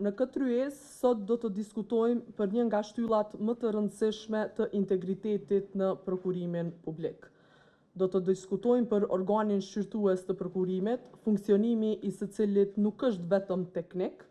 Në këtë ryes, sot do të diskutojmë për një nga shtyllat më të rëndësishme të integritetit në prokurimin publik. Do të diskutojmë për organin shqyrtues të prokurimit, funksionimi i së cilit nuk është vetëm teknik,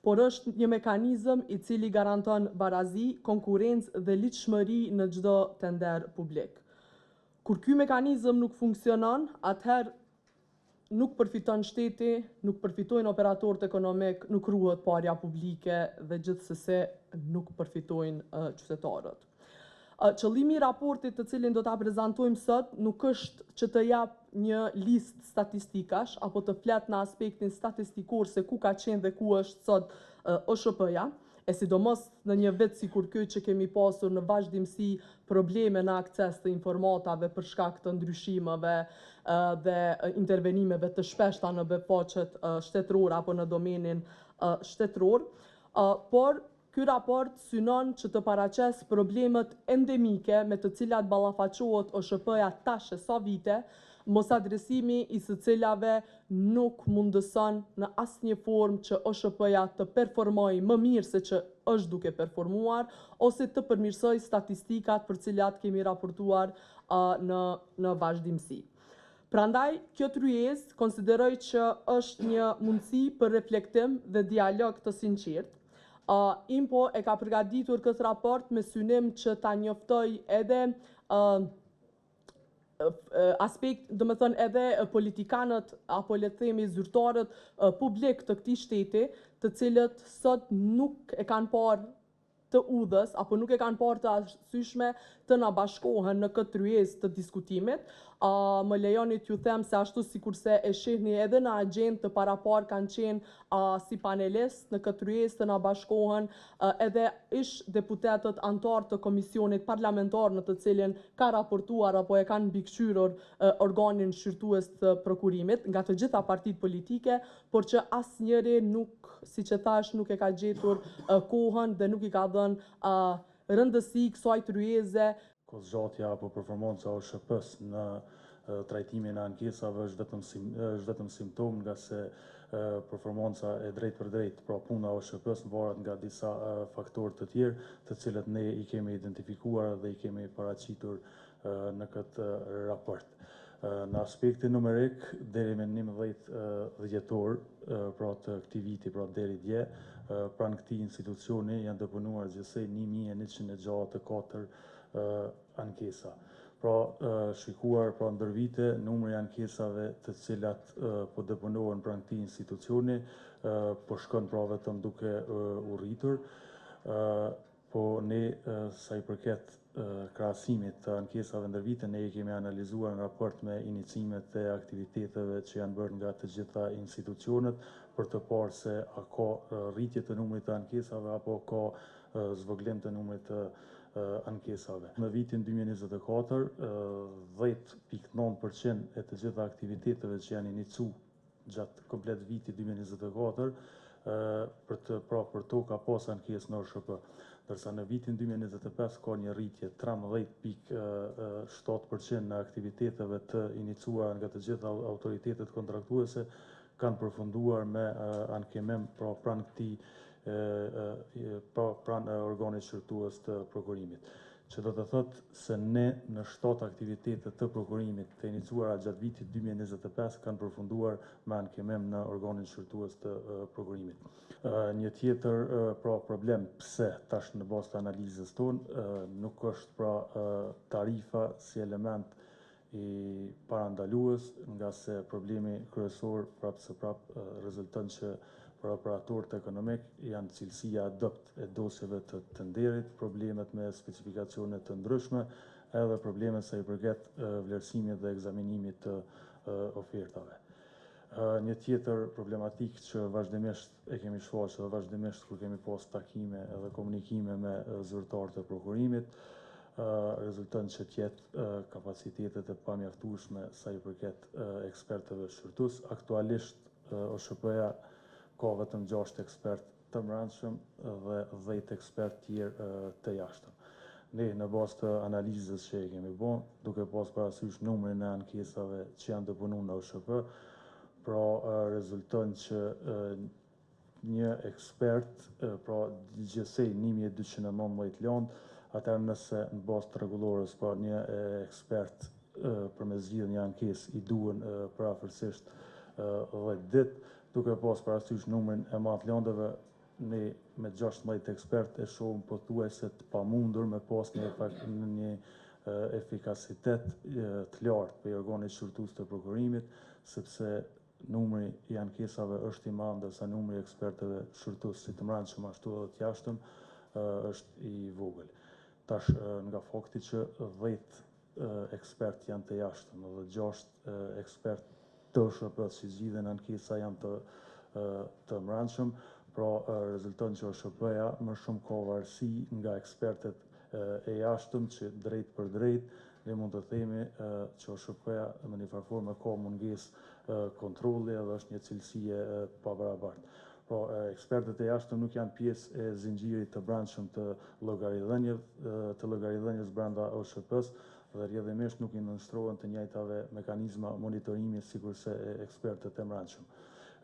por është një mekanizëm i cili garanton barazi, konkurrencë dhe ligjshmëri në çdo tender publik. Kur ky mekanizëm nuk funksionon, atëherë nuk përfiton shteti, nuk përfitojnë operatorët ekonomik, nuk ruhet parja publike dhe gjithsesi nuk përfitojnë qytetarët. Qëllimi i raportit të cilin do ta prezantojmë sot nuk është që të jap një listë statistikash apo të flet në aspektin statistikor se ku ka qenë dhe ku është sot OSHP-ja, e sidomos në një vit si kur ky që kemi pasur në vazhdimsi probleme në akses të informatave për shkak të ndryshimeve dhe intervenimeve të shpeshta në faqet shtetërore apo në domenin shtetëror, por ky raport synon që të paraqes problemet endemike me të cilat ballafaqohet OSHP-ja tash e sa vite, mos adresimi i së cilave nuk mundëson në asnjë formë që OSHP-ja të performojë më mirë se që është duke performuar, ose të përmirësoj statistikat për cilat kemi raportuar në vazhdimsi. Prandaj, kjo tryezë konsideroj që është një mundësi për reflektim dhe dialog të sinqert. IMPO e ka përgatitur këtë raport me synim që ta njoftoj edhe aspekt, do të thënë edhe politikanët apo le të themi zyrtarët publik të këtij shteti, të cilët sot nuk e kanë parë të udhës apo nuk e kanë parë të arsyeshme të na bashkohen në këtë tryezë të diskutimit. Më lejoni t'ju them se ashtu sikurse e shihni edhe në agjendë të parapar kanë qenë si panelist në këtë tryezë të na bashkohen edhe ish deputetët antar të komisionit parlamentar në të cilin ka raportuar apo e kanë mbikëqyrur organin shqyrtues të prokurimit nga të gjitha partitë politike, por që asnjëri nuk, siç e thash, nuk e ka gjetur kohën dhe nuk i ka dhënë rëndësi kësaj tryeze. Kozgjatja apo performanca e OSHP-s në trajtimin e ankesave është vetëm simptom, nga se performanca e drejt për drejt, pra puna e OSHP-s varet nga disa faktorë të tjerë, të cilët ne i kemi identifikuar dhe i kemi paraqitur në këtë raport. Në aspektin numerik, deri me 11 dhjetor, pra të këtij viti, pra deri dje, pranë këtij institucioni janë deponuar gjithsej 1164 ankesa. Pra shikuar pra ndër vite, numri i ankesave të cilat po deponohen pranë këtij institucioni po shkon pra vetëm duke u rritur. Po ne sa i përket krahasimit të ankesave ndër vite, ne i kemi analizuar në raport me inicimet e aktiviteteve që janë bërë nga të gjitha institucionet për të parë se a ka rritje të numrit të ankesave apo ka zvogëlim të numrit të ankesave. Në vitin 2024, 10.9% e të gjitha aktiviteteve që janë inicu gjatë komplet vitit 2024, për to ka pas ankesë në OSHP, ndërsa në vitin 2025 ka një rritje 13.7% në aktiviteteve të inicuara nga të gjitha autoritetet kontraktuese kanë përfunduar me ankemim pra pranë këtij pranë organit shqyrtues të prokurimit. Që do të thotë se ne në 7 aktivitetet të prokurimit të iniciuara gjatë vitit 2025 kanë përfunduar me ankemim në organin shqyrtues të prokurimit. Një tjetër problem pse tash në bazë të analizës tonë nuk është pra tarifa si element i parandalues, nga se problemi kryesor prapë rezulton që për operatorët ekonomik janë cilësia adopt e dosjeve të tenderit, problemet me specifikacione të ndryshme, edhe problemet sa i përket vlerësimit dhe ekzaminimit të ofertave. Një tjetër problematik që vazhdimisht e kemi shfaqur dhe vazhdimisht kur kemi pas takime edhe komunikime me zyrtarët e prokurimit, rezulton që t'jetë kapacitetet e pamjaftueshme sa i përket ekspertëve shqyrtues. Aktualisht OSHP-ja ka vetëm 6 ekspert të brendshëm dhe 10 ekspert tjerë të jashtëm. Ne në bazë të analizës që e kemi bën, duke pas parasysh numrin e ankesave që janë deponuar në OSHP, pra rezulton që një ekspert, pra gjithsej 1219 lëndë, atëherë nëse në bazë të rregullores pra një ekspert për me zgjidhur një ankesë i duhen përafërsisht 10 ditë, duke pas parasysh numrin e madh lëndëve, ne me 16 ekspert e shohim pothuajse të pamundur me pas një efikasitet të lartë për organit shërtues të prokurimit, sepse numri i ankesave është i madh, ndërsa numri i ekspertëve shërtues si të brendshëm ashtu edhe të jashtëm është i vogël. Tash nga fakti që 10 ekspert janë të jashtëm dhe 6 ekspert të OSHP-s që zgjidhin ankesa janë të brendshëm, pra rezulton që OSHP-ja më shumë ka varësi nga ekspertet e jashtëm që drejt për drejt ne mund të themi që OSHP-ja në një farë forme ka mungesë kontrolli edhe është një cilësie pabarabartë. Pra, ekspertët e jashtëm nuk janë pjesë e zinxhirit të brendshëm të llogaridhënies brenda OSHP-s dhe rrjedhimisht nuk i nënshtrohen të njëjtave mekanizma monitorimi sikurse ekspertët e brendshëm.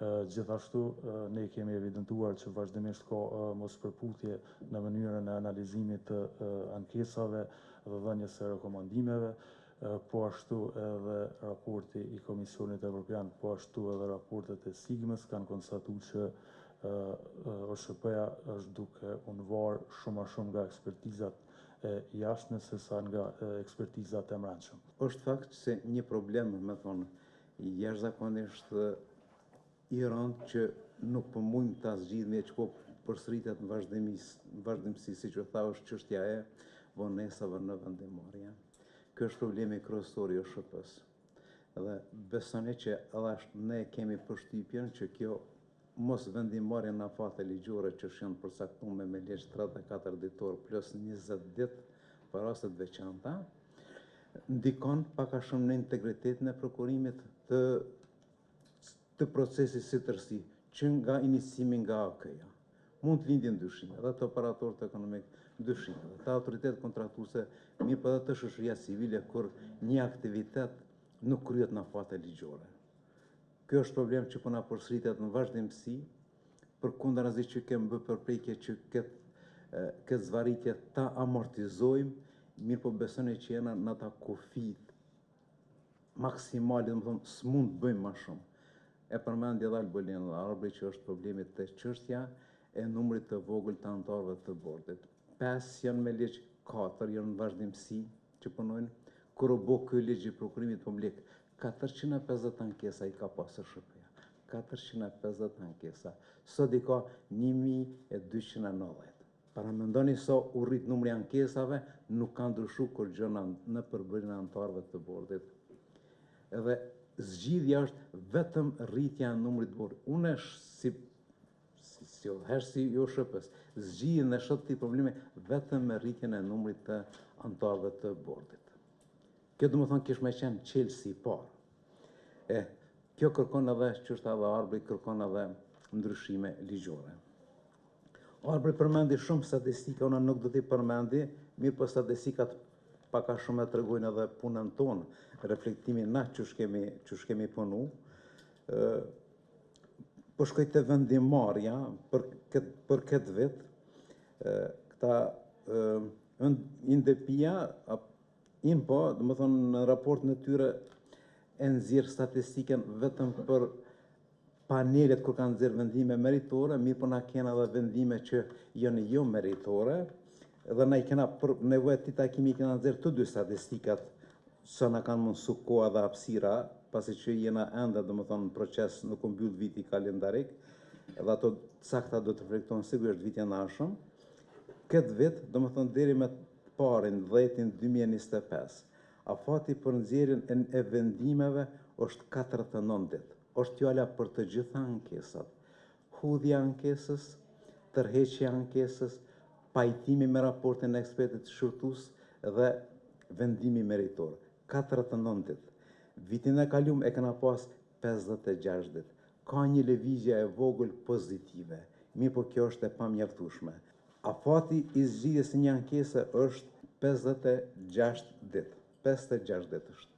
Gjithashtu, ne kemi evidentuar që vazhdimisht ka mospërputhje në mënyrën e analizimit të ankesave dhe dhënies së rekomandimeve, po ashtu edhe raporti i Komisionit Evropian, po ashtu edhe raportet e Sigmës kanë konstatuar që OSHP-ja është duke unë varë shumë a shumë nga ekspertizat e jashtme se sa nga ekspertizat e brendshme. Është fakt se një problem, me thonë, jashtëzakonisht i rëndë që nuk pëmujmë ta zgjidhme që po përsëritet në vazhdimsi, si që tha është çështja e vonesave në vendimmarrje. Ky është problemi kryesor i OSHP-s. Dhe besoni që edhe ne kemi përshtypjen që kjo mos vendimmarrje në afate ligjore që janë përcaktuar me ligj 34 ditor plus 20 ditë për raste të veçanta, ndikon pak a shumë në integritetin e prokurimit të procesit si tërësi, që nga inicimi nga AK-ja. Mund të lindjen dyshime, dhe të operatorët ekonomik dyshime, dhe të autoritet kontraktuese, mirë për dhe të shoqëria civile, kur një aktivitet nuk kryet në afate ligjore. Kjo është problem që puna përsëritet në vazhdimsi, përkundrazi që kemë bë përpjekje që këtë zvarritje ta amortizojmë, mirë po besoni që jena në ta kufit maksimali, dhe më thonë, s'mund bëjmë ma shumë. E përmendje dhe Albolin dhe Arbri që është problemit të çështja e numrit të vogël të anëtarëve të bordit. 5 janë me ligj, 4 janë në vazhdimsi që punojnë, kur u bë ky ligj i prokurimit publik, 450 ankesa i ka pasur OSHP-ja. 450 ankesa. Sot i ka 1290. Para mendoni sa u rrit numri ankesave, nuk ka ndryshuar kur gjëna në përbërjen e anëtarëve të bordit. Edhe zgjidhja është vetëm rritja e numrit të bordit. Unë si OSHP-s, zgjidhjen e këtij problemi vetëm me rritjen e numrit të anëtarëve të bordit. Kjo do të thonë kish më qenë çelësi i parë. Kjo kërkon edhe çështja e Arbri, kërkon edhe ndryshime ligjore. Arbri përmendi shumë statistika, unë nuk do t'i përmendi, mirë po statistikat pak a shumë e tregojnë edhe punën tonë, reflektimin na që shkemi punu. Po shkoj të vendimmarrja për këtë vit, këta indepia, INPO, dhe më thonë në raport në tyre e nxjerr statistiken vetëm për panelet kur kanë nxjerr vendime meritore, mirë po na kena edhe vendime që janë jo meritore, dhe na i kena për nevojë të takimi kena nxjerr të dy statistikat, sa na kanë mundsu koha dhe hapësira, pasi që jena ende, dhe më thonë, në proces nuk u mbyll viti kalendarik, edhe ato sakta do të reflektojnë sigurisht vitin e ardhshëm. Këtë vit, dhe më thonë, deri me parin 10/2025, afati për nxjerrjen e vendimeve është 49 ditë. Është fjala për të gjitha ankesat. Hudhja e ankesës, tërheqja e ankesës, pajtimi me raportin e ekspertit shërtues dhe vendimi meritor. 49 ditë. Vitin e kaluar e kena pas 56 ditë. Ka një lëvizje e vogël pozitive. Mirë po kjo është e pamjaftueshme. Afati i zgjidhjes së një ankese është 56 ditë. 56 ditë është.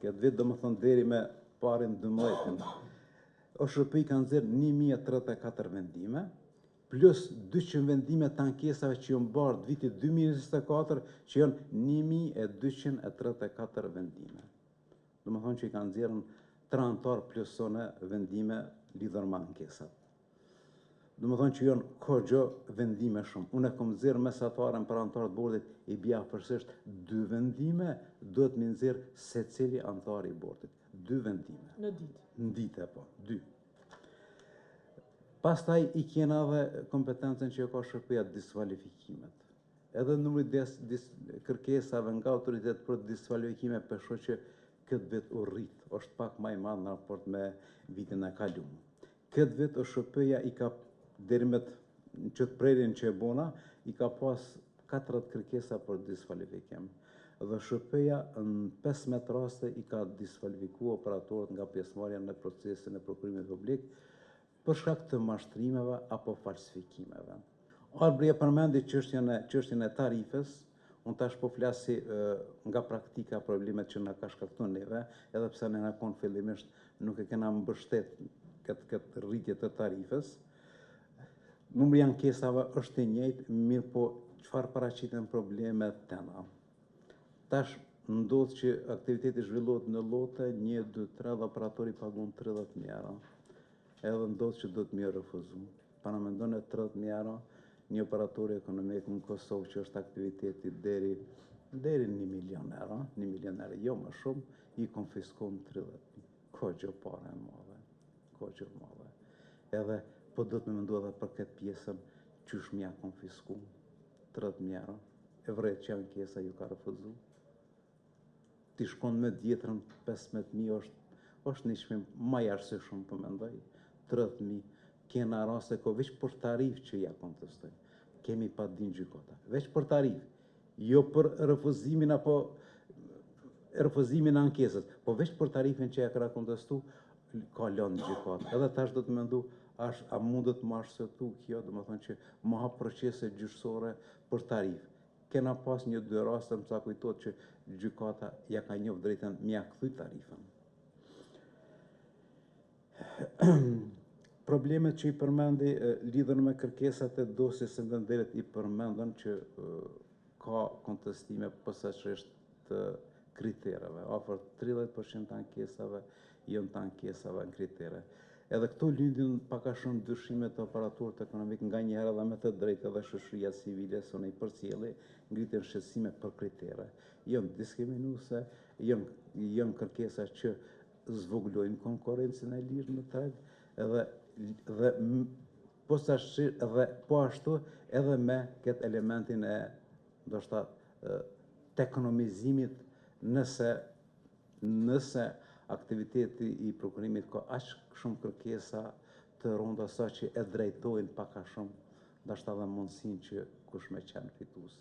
Këtë vit do më thonë deri me parin 12. OSHP kanë nxjerrë 1034 vendime, plus 200 vendime të ankesave që janë bardh vitit 2024, që janë 1234 vendime. Do më thonë që i kanë nxjerrën 30 plusone vendime lidhur me ankesat. Do më thonë që janë kogjo vendime shumë. Unë e kom nxjerrë mesataren për antarët bordit i bja përsisht 2 vendime, duhet me nxjerrë secili antar i bordit. 2 vendime. Në ditë. Në ditë, po, 2. Pastaj i kena dhe kompetencën që ka SHP-ja diskvalifikimet. Edhe numri kërkesave nga autoritet për diskvalifikime përshoj që këtë vit u rrit, është pak më i madh në raport me vitin e kaluar. Këtë vit SHP-ja i ka deri me qëtë prerjen që e bona, i ka pas 40 kërkesa për diskvalifikim. Dhe SHP-ja në 15 raste i ka diskvalifikuar operatorët nga pjesëmarrja në procesin e prokurimit publik për shkak të mashtrimeve apo falsifikimeve. Arbri e përmendi çështjen e tarifës, unë tash po flasi nga praktika problemet që na ka shkaktuar neve, edhe pse ne na kon fillimisht nuk e kena mbështet këtë rritje të tarifës. Numri i ankesave është i njëjtë, mirë po çfarë paraqiten probleme tena. Tash ndodh që aktiviteti zhvillohet në lote 1, 2, 3 dhe operatori pagun 30.000 euro. Edhe ndodh që do të më refuzu. Para mendon e 30.000 euro një operator ekonomik në Kosovë që është aktiviteti deri 1 milion euro, 1 milion euro jo më shumë, i konfiskon 30.000. Kogjo pare e madhe, kogjo madhe. Edhe po do të më mendu edhe për këtë pjesën qysh m'ja konfisku 30.000 euro, e vret që ankesa ju ka refuzu. Ti shkon me djetrën 15.000 është një çmim më i arsyeshëm po mendoj. 30.000 kena raste ko veç për tarif që ja kontestoj. Kemi pa din gjykata. Veç për tarif, jo për refuzimin apo refuzimin e ankesës, po veç për tarifin që ja ka kontestu, ka lënë gjykatë. Edhe tash do të mendu, a mundet më arsyetu kjo, do të thonë që më hap procese gjyqësore për tarif. Kena pas 1-2 raste më sa kujtohet që gjykata ja ka njoft drejtën m'ia kthy tarifën. Problemet që i përmendi lidhën me kërkesat e dosjes së venderit i përmendën që ka kontestime posaçërisht të kritereve. Afër 30% të ankesave janë të ankesave në kritere. Edhe këto lindin pak a shumë dyshimet të operatorët ekonomik, nga njëherë edhe me të drejtë edhe shoqëria civile së i përcjellë ngritën shqetësime për kritere. Janë diskriminuese, janë kërkesa që zvogëlojnë konkurrencën e lirë në treg, dhe po ashtu edhe me këtë elementin e ndoshta të ekonomizimit nëse aktiviteti i prokurimit ka aq shumë kërkesa të rënda sa që e drejtojnë pak a shumë, ndoshta edhe mundësinë që kush me qenë fitues.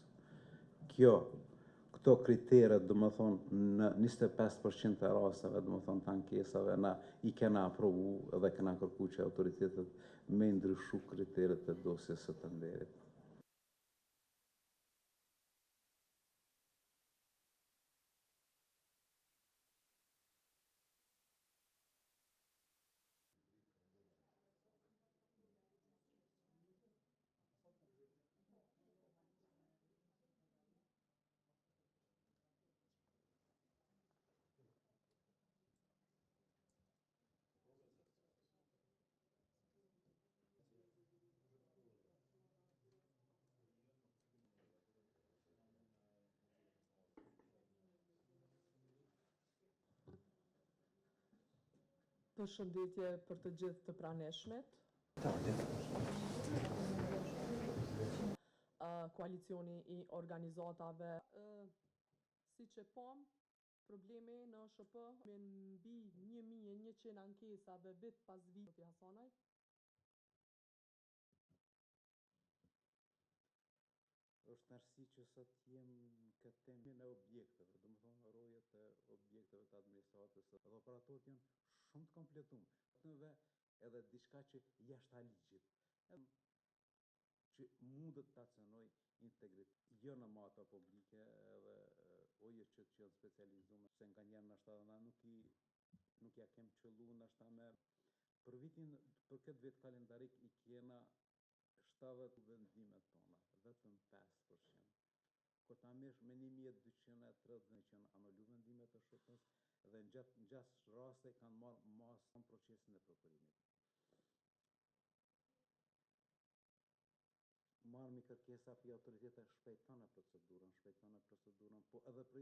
Këto kriteret, do më thonë, në 25% të rasteve, do më thonë, të ankesave, na i kena aprovu edhe kena kërku që autoritetet me ndryshu kriteret të dosjes së të nderit. Përshëndetje për të gjithë të praneshmet. Koalicioni i organizatave, siç e pam, problemi në SHP me mbi 1100 ankesave vit pas vit të Hasanaj. Është arsye që sot jem këtë temë në objekteve, do të thonë rojet e objekteve të administratës, edhe operatorët janë shumë të kompletuar. Edhe diçka që jashtë ligjit, që mundet ta cenoj integritet. Jo në mata publike edhe oje që janë specializuar, se nganjëherë ndoshta na nuk ja kem qelluar ndoshta me Për këtë vit kalendarik i kena 70 vendimet tona, vetëm 5%. Kur ta merresh me 1230 që janë anulu vendimet e shqipës dhe në gjasë raste kanë marrë mas në procesin e prokurimit. Marrëmi kërkesa për autoritetet shpejtone procedurën, po edhe për